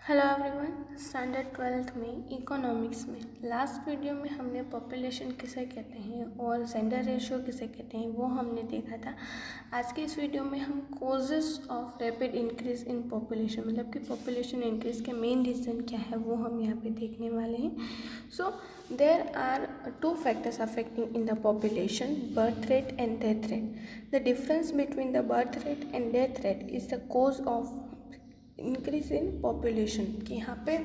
Hello everyone. Standard 12th में economics में last video में हमने पॉपुलेशन किसे कहते हैं और जेंडर रेशियो किसे कहते हैं वो हमने देखा था। आज के इस वीडियो में हम causes of rapid increase in population मतलब कि पॉपुलेशन इंक्रीज के मेन रीज़न क्या है वो हम यहाँ पे देखने वाले हैं। So there are two factors affecting in the population, birth rate and death rate. The difference between the birth rate and death rate is the cause of increase in population. कि यहाँ पे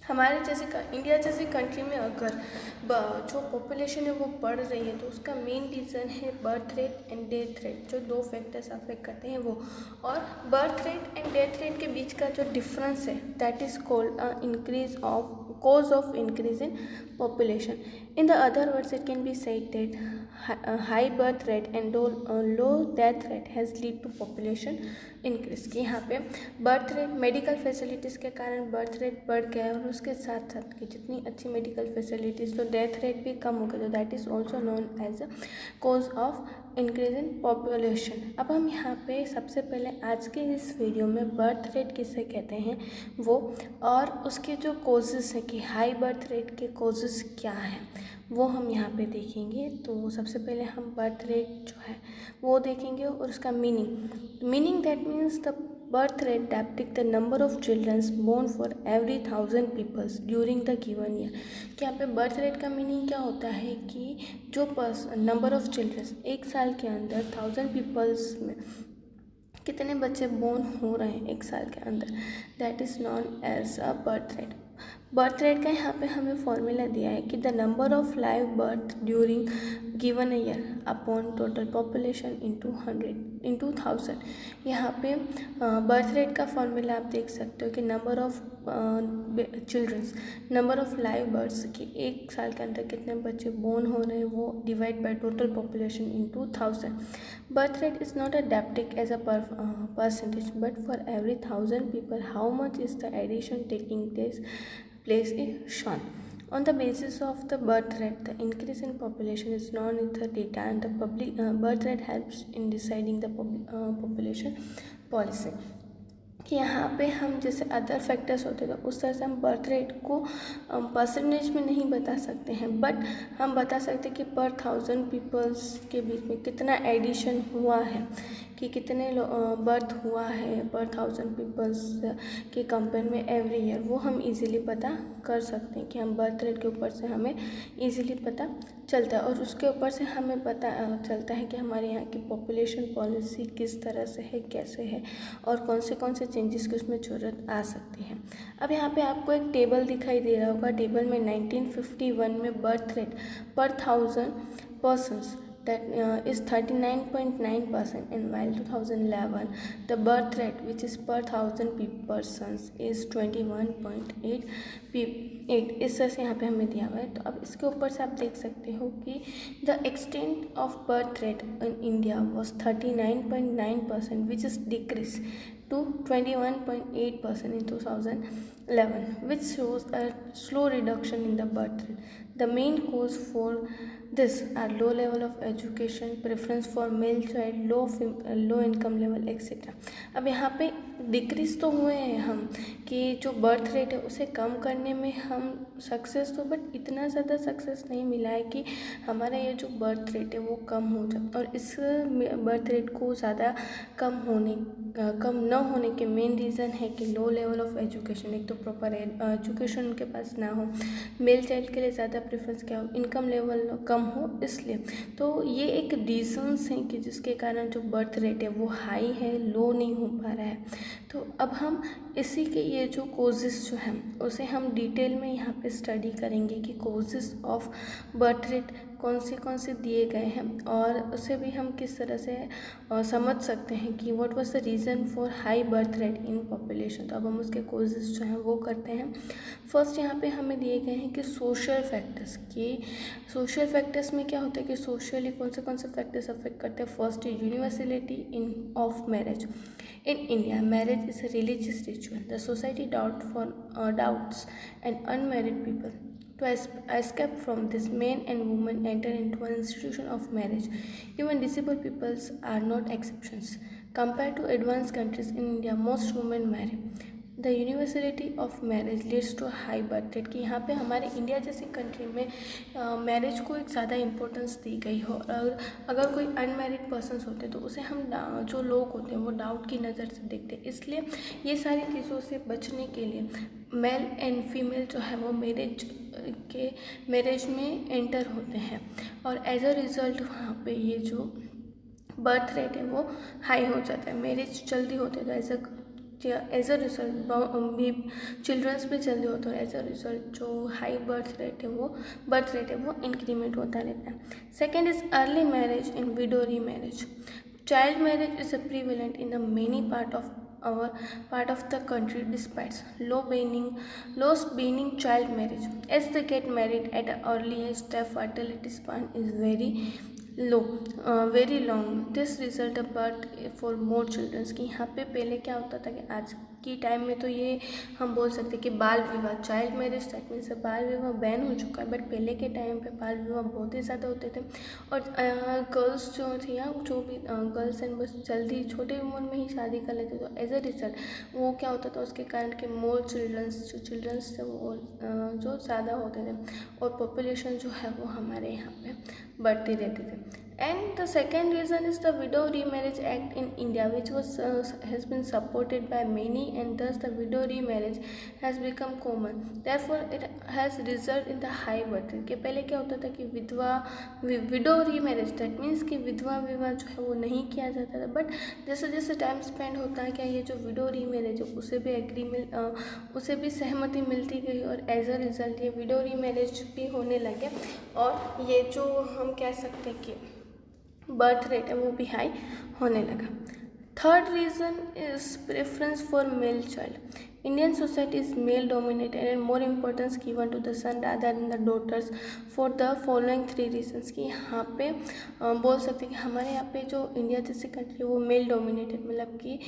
हमारे जैसे इंडिया जैसी country में अगर जो population है वो बढ़ रही है तो उसका मेन रीज़न है birth rate and death rate, जो दो फैक्टर्स अफेक्ट करते हैं वो। और birth rate and death rate के बीच का जो डिफरेंस है that is called increase of cause of increase in population. In the other words, it can be said that high birth rate and low death rate has lead to population increase. कि यहाँ पे birth rate medical facilities के कारण birth rate बढ़ गया है और उसके साथ साथ कि जितनी अच्छी मेडिकल फैसिलिटीज़ तो डेथ रेट भी कम हो गया, तो that is also known as a cause of increase in population. अब हम यहाँ पे सबसे पहले आज के इस वीडियो में बर्थ रेट किसे कहते हैं वो और उसके जो कॉजेज़ हैं कि हाई बर्थ रेट के कॉजेज़ क्या हैं वो हम यहाँ पे देखेंगे। तो सबसे पहले हम बर्थ रेट जो है वो देखेंगे और उसका meaning that means the birth rate depict the number of children born for every 1000 peoples during the given year। कि यहाँ पे बर्थ रेट का मीनिंग क्या होता है कि जो नंबर ऑफ चिल्ड्रंस एक साल के अंदर 1000 पीपल्स में कितने बच्चे बोर्न हो रहे हैं एक साल के अंदर, that is known as a birth rate. Birth rate का यहाँ पे हमें फॉर्मूला दिया है कि the number of live birth during given year upon total population into 1000। यहाँ पे बर्थ रेट का फॉर्मूला आप देख सकते हो कि number of childrens, number of live births कि एक साल के अंदर कितने बच्चे बोर्न हो रहे हैं वो divide by total population into 1000। Birth rate is not adapted as a percentage, but for every 1000 people, how much is the addition taking place is shown. On the basis of the birth rate, the increase in population is known as the data, and the public birth rate helps in deciding the population policy. कि यहाँ पे हम जैसे other factors होते हैं तो उस तरह से हम बर्थ रेट को परसेंटेज में नहीं बता सकते हैं, बट हम बता सकते हैं कि पर 1000 पीपल्स के बीच में कितना एडिशन हुआ है, कि कितने बर्थ हुआ है पर 1000 पीपल्स के कंपेयर में एवरी ईयर, वो हम इजीली पता कर सकते हैं कि हम बर्थ रेट के ऊपर से हमें इजीली पता चलता है। और उसके ऊपर से हमें पता चलता है कि हमारे यहाँ की पॉपुलेशन पॉलिसी किस तरह से है, कैसे है और कौन से चेंजेस की उसमें ज़रूरत आ सकती है। अब यहाँ पे आपको एक टेबल दिखाई दे रहा होगा। टेबल में 1951 में बर्थ रेट पर 1000 persons that is 39.9%, and while 2011 the birth rate which is per 1000 persons is 21.8 इस तरह से यहाँ पे हमें दिया हुआ है। तो अब इसके ऊपर से आप देख सकते हो कि the extent of birth rate in India was 39.9% which is decrease to 21.8% in 2011, which shows a slow reduction in the birth rate. The main cause for this are low level of education, preference for male child, low income level etc. अब यहाँ पे decrease तो हुए हैं हम कि जो birth rate है उसे कम करने में हम सक्सेस तो, बट इतना ज़्यादा सक्सेस नहीं मिला है कि हमारा ये जो बर्थ रेट है वो कम हो जाए। और इस बर्थ रेट को ज़्यादा कम न होने के मेन रीज़न है कि लो लेवल ऑफ एजुकेशन, एक तो प्रॉपर एजुकेशन उनके पास ना हो, मेल चाइल्ड के लिए ज़्यादा प्रेफरेंस क्या हो, इनकम लेवल कम हो, इसलिए तो ये एक रीजंस हैं कि जिसके कारण जो बर्थ रेट है वो हाई है, लो नहीं हो पा रहा है। तो अब हम इसी के ये जो कॉजेस जो हैं उसे हम डिटेल में यहाँ पे स्टडी करेंगे कि कॉजेस ऑफ बर्थ रेट कौन से दिए गए हैं और उसे भी हम किस तरह से समझ सकते हैं कि what was the reason for high birth rate in population. तो अब हम उसके कॉजेस जो हैं वो करते हैं। फर्स्ट यहाँ पे हमें दिए गए हैं कि सोशल फैक्टर्स में क्या होता है कि सोशली कौन से फैक्टर्स अफेक्ट करते हैं। First universality in of marriage in India. Marriage is a religious ritual. The society doubts and unmarried people to escape from this, men and women enter into an institution of marriage. Even disabled peoples are not exceptions. Compared to advanced countries, in India most women marry. The universality of marriage leads to high birth rate, कि यहाँ पे हमारे India जैसी country में marriage को एक ज़्यादा importance दी गई हो, और अगर कोई अनमैरिड पर्सनस होते हैं तो उसे हम जो लोग होते हैं वो डाउट की नज़र से देखते हैं। इसलिए ये सारी चीज़ों से बचने के लिए मेल एंड फीमेल जो है वो मैरिज में एंटर होते हैं, और एज अ रिज़ल्ट वहाँ पे ये जो बर्थ रेट है वो हाई हो जाता है। मैरिज जल्दी होते हैं तो एज अ रिजल्ट चिल्ड्रंस में जल्दी होता है, एज अ रिजल्ट जो हाई बर्थ रेट है वो इंक्रीमेंट होता रहता है। Second is early marriage and widow remarriage. Child marriage is prevalent in the many part of the country despite low beginning child marriage. As they get married at an early age, their fertility span is very long. This result a birth for more children. कि यहाँ पे पहले क्या होता था कि आज की टाइम में तो ये हम बोल सकते हैं कि बाल विवाह, चाइल्ड मैरिज दैट मीन्स बाल विवाह बैन हो चुका है, बट पहले के टाइम पे बाल विवाह बहुत ही ज़्यादा होते थे, और गर्ल्स जो थी या जो भी गर्ल्स एंड बस जल्दी छोटे उम्र में ही शादी कर लेते, तो एज अ रिजल्ट वो क्या होता था उसके कारण कि मोर चिल्ड्रंस थे वो जो ज़्यादा होते थे, और पॉपुलेशन जो है वो हमारे यहाँ पे बढ़ती रहती थी। And the second reason is the Widow Remarriage Act in India, which has been supported by many, and thus the widow remarriage has become common. Therefore, it has resulted in the high birth rate. कि पहले क्या होता था कि window remarriage that means कि विधवा विवाह जो है वो नहीं किया जाता था, बट जैसे जैसे टाइम स्पेंड होता है क्या ये जो विडो रीमैरिज है उसे भी सहमति मिलती गई, और एज अ रिजल्ट ये विडो रीमैरिज भी होने लगे, और ये जो हम कह सकते हैं कि बर्थ रेट है वो भी हाई होने लगा। Third reason is preference for male child. Indian society is male dominated and more importance given to the son rather than the daughters for the following 3 reasons. कि यहाँ पे बोल सकते हैं कि हमारे यहाँ पे जो इंडिया जैसी कंट्री वो मेल डोमिनेटेड, मतलब कि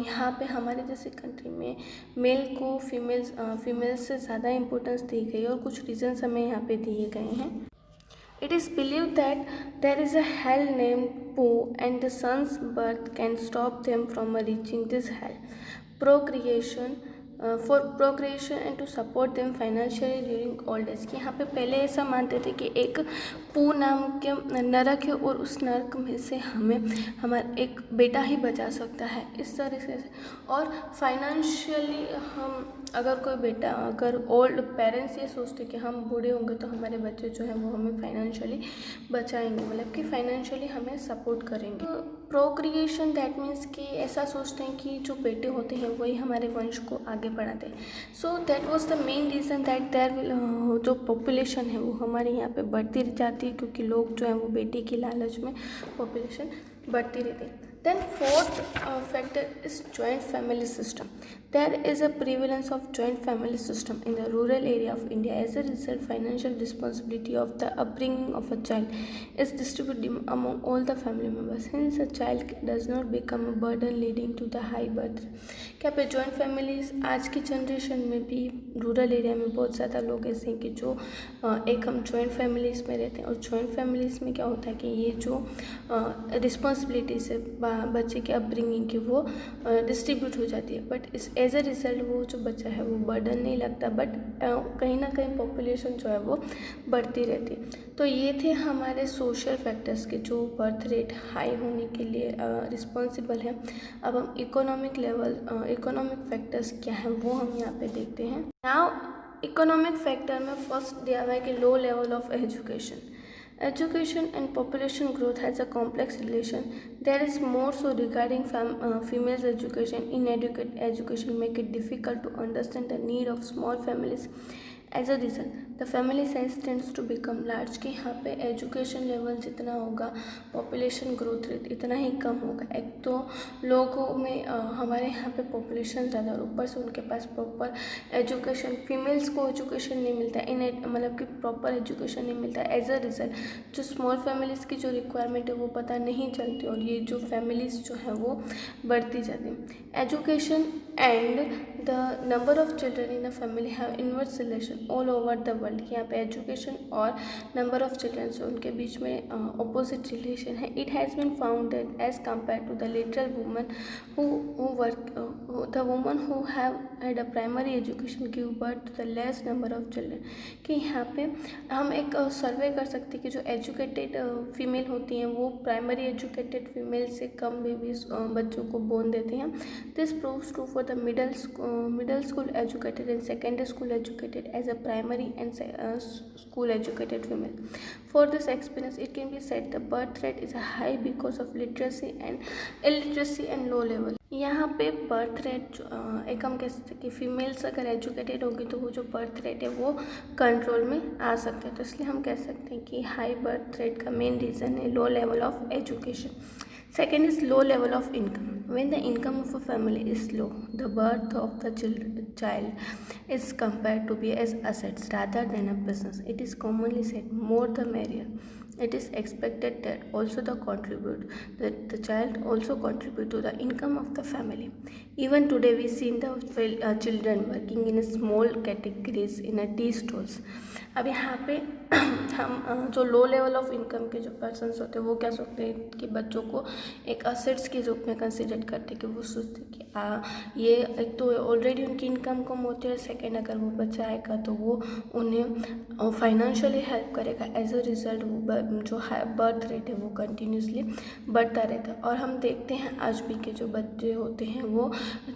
यहाँ पे हमारे जैसी कंट्री में मेल को फीमेल से ज़्यादा इम्पोर्टेंस दी गई, और कुछ रीजन्स हमें यहाँ पे दिए गए हैं। It is believed that there is a hell named Pooh, and the son's birth can stop them from reaching this hell. For procreation and to support them financially during old age. कि यहाँ पे पहले ऐसा मानते थे कि एक पू नाम के नरक है, और उस नरक में से हमारा एक बेटा ही बचा सकता है, इस तरीके से। और फाइनेंशियली अगर ओल्ड पेरेंट्स ये सोचते कि हम बूढ़े होंगे तो हमारे बच्चे जो हैं वो हमें फाइनेंशियली बचाएंगे, मतलब कि फाइनेंशियली हमें सपोर्ट करेंगे। प्रोक्रिएशन दैट मीन्स कि ऐसा सोचते हैं कि जो बेटे होते हैं वही हमारे वंश को आगे बढ़ाते हैं। So that was the main reason that जो पॉपुलेशन है वो हमारे यहाँ पे बढ़ती जाती है, क्योंकि लोग जो हैं वो बेटे की लालच में पॉपुलेशन बढ़ती रहती है। Then fourth factor is joint family system. There is a prevalence of joint family system in the rural area of India. As a result, financial responsibility of the upbringing of a child is distributed among all the family members. Hence, a child does not become a burden leading to the high birth rate. क्या पे joint families आज की generation में भी rural area में बहुत ज़्यादा लोग ऐसे हैं कि जो एक हम जॉइंट फैमिलीज़ में रहते हैं, और जॉइंट फैमिलीज़ में क्या होता है कि ये जो रिस्पॉन्सिबिलिटीज़ है बच्चे के अपब्रिंगिंग की वो डिस्ट्रीब्यूट हो जाती है, बट इस एज अ रिजल्ट वो जो बच्चा है वो बर्डन नहीं लगता, बट कहीं ना कहीं पॉपुलेशन जो है वो बढ़ती रहती है। तो ये थे हमारे सोशल फैक्टर्स के जो बर्थ रेट हाई होने के लिए रिस्पॉन्सिबल है। अब हम इकोनॉमिक फैक्टर्स क्या हैं वो हम यहाँ पे देखते हैं। नाउ इकोनॉमिक फैक्टर में फर्स्ट दिया हुआ है कि low level of education. Education and population growth has a complex relation. There is more so regarding females' education. Inadequate education make it difficult to understand the need of small families. As a result, the family size tends to become large. कि यहाँ पे education level जितना होगा population growth rate इतना ही कम होगा। एक तो लोगों में हमारे यहाँ पे पॉपुलेशन ज़्यादा, और ऊपर से उनके पास प्रॉपर एजुकेशन, फीमेल्स को एजुकेशन नहीं मिलता है, मतलब कि प्रॉपर एजुकेशन नहीं मिलता है। एज अ रिजल्ट जो स्मॉल फैमिलीज़ की जो रिक्वायरमेंट है वो पता नहीं चलती, और ये जो फैमिलीज़ जो है वो बढ़ती जाती है। Education and the number of children in the family have inverse relation all over the world. यहाँ पे एजुकेशन और नंबर ऑफ चिल्ड्रन जो उनके बीच में अपोजिट रिलेशन है। It has been found that as compared to the literal woman the women who have had a primary education give birth to the less number of children। कि यहाँ पे हम एक सर्वे कर सकते हैं कि जो एजुकेटेड फीमेल होती हैं वो प्राइमरी एजुकेटेड फीमेल से कम बेबीज बच्चों को बोर्न देते हैं। This proves true for the middle school educated and secondary school educated as a primary and school educated female. For this experience, it can be said the birth rate is high because of literacy and illiteracy and low level। यहाँ पे birth rate एक हम कह सकते हैं कि females अगर educated होगी तो वो जो बर्थ रेट है वो कंट्रोल में आ सकता है। तो इसलिए हम कह सकते हैं कि हाई बर्थ रेट का मेन रीज़न है low level of education. Second is low level of income. When the income of a family is low, the birth of the child is compared to be as assets rather than a business. It is commonly said, more the merrier. It is expected that the child also contribute to the income of the family. Even today, we see the children working in a small categories in a tea stalls. अब यहाँ पे हम जो low level of income के जो persons होते हैं वो क्या सोचते हैं कि बच्चों को एक असेट्स के रूप में कंसिडर करते हैं कि वो सोचते हैं कि ये एक तो ऑलरेडी उनकी इनकम कम होती है, सेकेंड अगर वो बच्चा आएगा तो वो उन्हें फाइनेंशियली हेल्प करेगा। एज अ रिज़ल्ट वो जो बर्थ रेट है वो कंटिन्यूसली बढ़ता रहता है। और हम देखते हैं आज भी के जो बच्चे होते हैं वो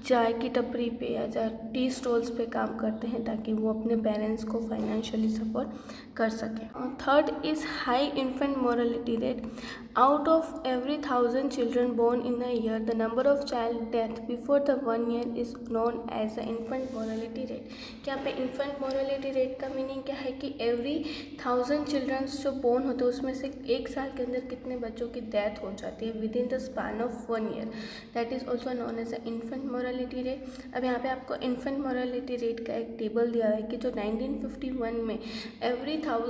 चाय की टपरी पे या टी स्टॉल्स पे काम करते हैं ताकि वो अपने पेरेंट्स को फाइनेंशियली सपोर्ट कर सकें। Third is high infant morality rate. Out of every 1,000 children born in a year, the number of child death before the 1 year is known as the infant mortality rate। क्या पे infant mortality rate का meaning क्या है कि every 1,000 children जो born होते हैं उसमें से एक साल के अंदर कितने बच्चों की डेथ हो जाती है within the span of 1 year, that is also known as the infant mortality rate। अब यहाँ पे आपको infant mortality rate का एक टेबल दिया है कि जो 1951 में every 1,000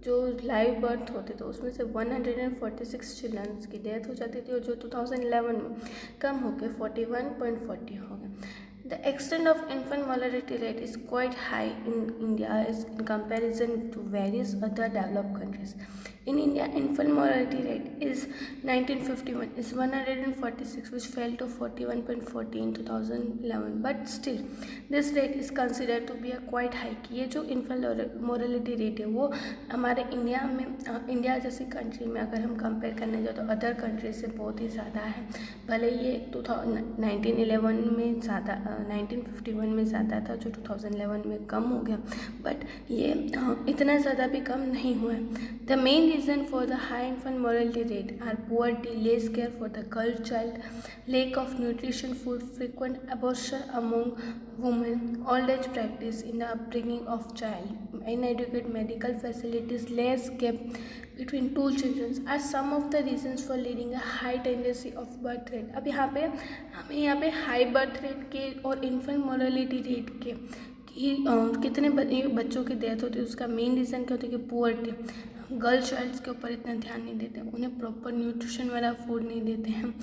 जो लाइव बर्थ होते थे उसमें से 146 चिल्ड्रंस की डेथ हो जाती थी और जो 2011 में कम होकर 41.40 हो गए। The extent of infant mortality rate is quite high in India as in comparison to various other developed countries. In India, infant mortality rate is 1951 is 146, which fell to 41.40 in 2011. But still, this rate is considered to be a quite high। कि ये जो infant mortality rate है वो हमारे India जैसी country में अगर हम कंपेयर करने जाए तो अदर कंट्री से बहुत ही ज़्यादा है। भले ये 1911 में ज़्यादा 1951 में ज़्यादा था जो 2011 में कम हो गया, बट ये इतना ज़्यादा भी कम नहीं हुआ है। The main reason for the high infant morality rate are poverty, less care for the girl child, lack of nutrition food, frequent abortion among women, old age practice in the upbringing of child, inadequate medical facilities, less gap between two children are some of the reasons for leading a high tendency of birth rate। अब यहाँ पे हमें यहाँ पे high birth rate के और infant morality rate के कि कितने बच्चों की डेथ होती है उसका मेन रीज़न क्या होता है कि पुअर्टी, गर्ल चाइल्ड्स के ऊपर इतना ध्यान नहीं देते, उन्हें प्रॉपर न्यूट्रिशन वाला फूड नहीं देते हैं,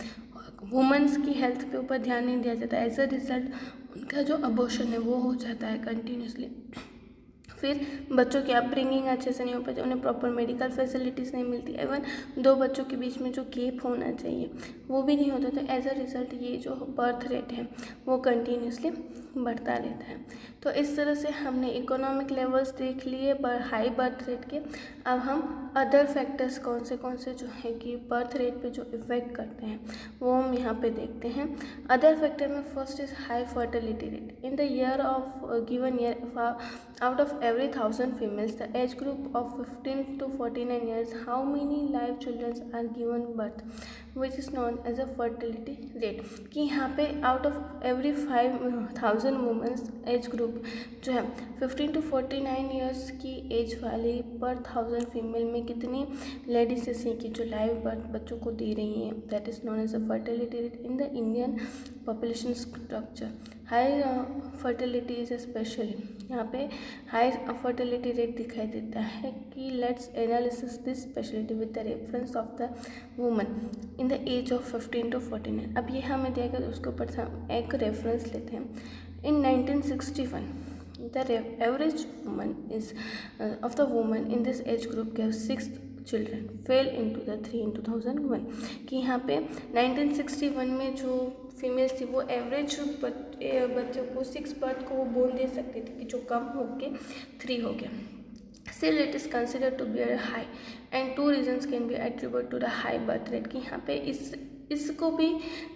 वुमेंस की हेल्थ पे ऊपर ध्यान नहीं दिया जाता। एज अ रिज़ल्ट उनका जो अबॉर्शन है वो हो जाता है कंटिन्यूसली। फिर बच्चों की अपब्रिंगिंग अच्छे से नहीं हो पाती, उन्हें प्रॉपर मेडिकल फैसिलिटीज़ नहीं मिलती, इवन दो बच्चों के बीच में जो गैप होना चाहिए वो भी नहीं होता। तो एज अ रिज़ल्ट ये जो बर्थ रेट है वो कंटिन्यूसली बढ़ता रहता है। तो इस तरह से हमने इकोनॉमिक लेवल्स देख लिए हाई बर्थ रेट के। अब हम अदर फैक्टर्स कौन से जो है कि बर्थ रेट पे जो इफ़ेक्ट करते हैं वो हम यहाँ पे देखते हैं। अदर फैक्टर में first is high fertility rate. In the year of given year out of every 1,000 females, the age group of 15 to 49 years, how many live children are given birth, which is known as a fertility rate। कि यहाँ पे out of every 5,000 women's age group जो है 15 to 49 years की as वाली पर 1,000 female में कितनी लेडीज ऐसी की जो लाइव बर्थ बच्चों को दे रही हैं, that is known as a fertility rate in the Indian population structure. High fertility is specially यहाँ पे हाई फर्टिलिटी रेट दिखाई देता है कि let's analysis this speciality with the reference of the woman in the age of 15 to 49। अब ये हमें दिया गया उसके ऊपर से हम एक रेफरेंस लेते हैं। इन 1961 the average woman is of the woman in this age group gave 6 children, fell into the 3 in 2001। कि यहाँ पे 1961 में जो फीमेल्स थी वो एवरेज बच्चों को 6 बर्थ को वो बोल दे सकते थे कि जो कम हो के 3 हो गया। Still it is considered to be a high and 2 reasons can be attributed to the high birth rate कि यहाँ पे इसको भी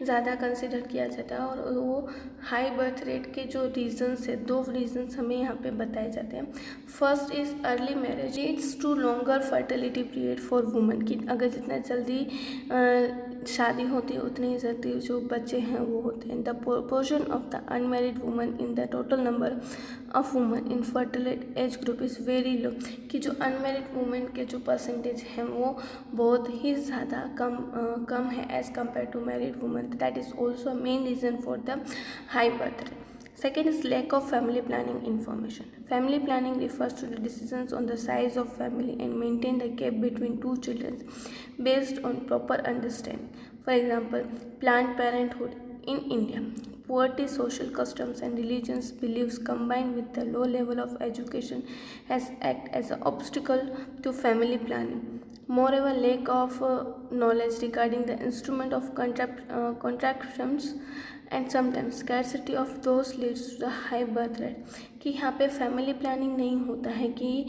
ज़्यादा कंसिडर किया जाता है और वो हाई बर्थ रेट के जो रीजंस है 2 रीजंस हमें यहाँ पे बताए जाते हैं। First is early marriage leads to longer fertility period for women कि अगर जितना जल्दी शादी होती है उतनी ही जल्दी जो बच्चे हैं वो होते हैं। The proportion of the unmarried women in the total number of women in fertility age group is very low कि जो अनमैरिड वुमेन के जो परसेंटेज हैं वो बहुत ही ज़्यादा कम है as compared to married women. That is also a main reason for the high birth rate. Second is lack of family planning information. Family planning refers to the decisions on the size of family and maintain the gap between 2 children based on proper understanding. For example, Planned Parenthood in India. Poverty, social customs and religious beliefs combined with the low level of education has acted as an obstacle to family planning. Moreover, lack of knowledge regarding the instrument of contractions and sometimes scarcity of those leads to the high birth rate कि यहाँ पे family planning नहीं होता है कि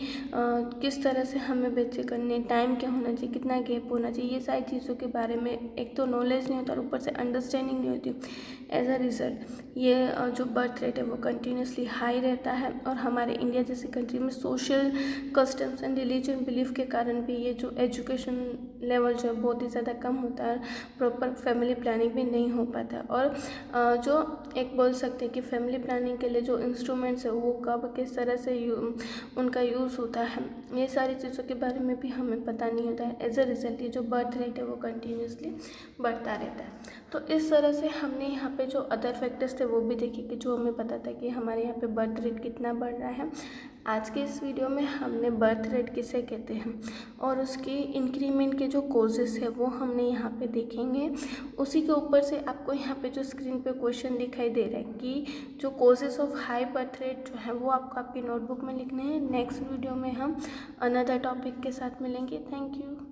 किस तरह से हमें बच्चे करने, टाइम क्या होना चाहिए, कितना गैप होना चाहिए, ये सारी चीज़ों के बारे में एक तो नॉलेज नहीं होता और ऊपर से अंडरस्टैंडिंग नहीं होती। एज अ रिज़ल्ट ये जो बर्थ रेट है वो कंटिन्यूसली हाई रहता है और हमारे इंडिया जैसी कंट्री में social customs and religion belief के कारण भी ये जो एजुकेशन लेवल जो है बहुत ही ज़्यादा कम होता है, प्रॉपर फैमिली प्लानिंग भी नहीं हो पाता। और जो एक बोल सकते हैं कि फैमिली प्लानिंग के लिए जो इंस्ट्रूमेंट्स है वो कब किस तरह से उनका यूज़ होता है, ये सारी चीज़ों के बारे में भी हमें पता नहीं होता है। एज अ रिज़ल्ट ये जो बर्थ रेट है वो कंटिन्यूसली बढ़ता रहता है। तो इस तरह से हमने यहाँ पे जो अदर फैक्टर्स थे वो भी देखे कि जो हमें पता था कि हमारे यहाँ पे बर्थ रेट कितना बढ़ रहा है। आज के इस वीडियो में हमने बर्थ रेट किसे कहते हैं और उसकी इंक्रीमेंट के जो कॉजेस है वो हमने यहाँ पे देखेंगे। उसी के ऊपर से आपको यहाँ पे जो स्क्रीन पे क्वेश्चन दिखाई दे रहा है कि जो causes of high birth rate जो है वो आपको आपकी नोटबुक में लिखने हैं। नेक्स्ट वीडियो में हम अनदर टॉपिक के साथ मिलेंगे। Thank you.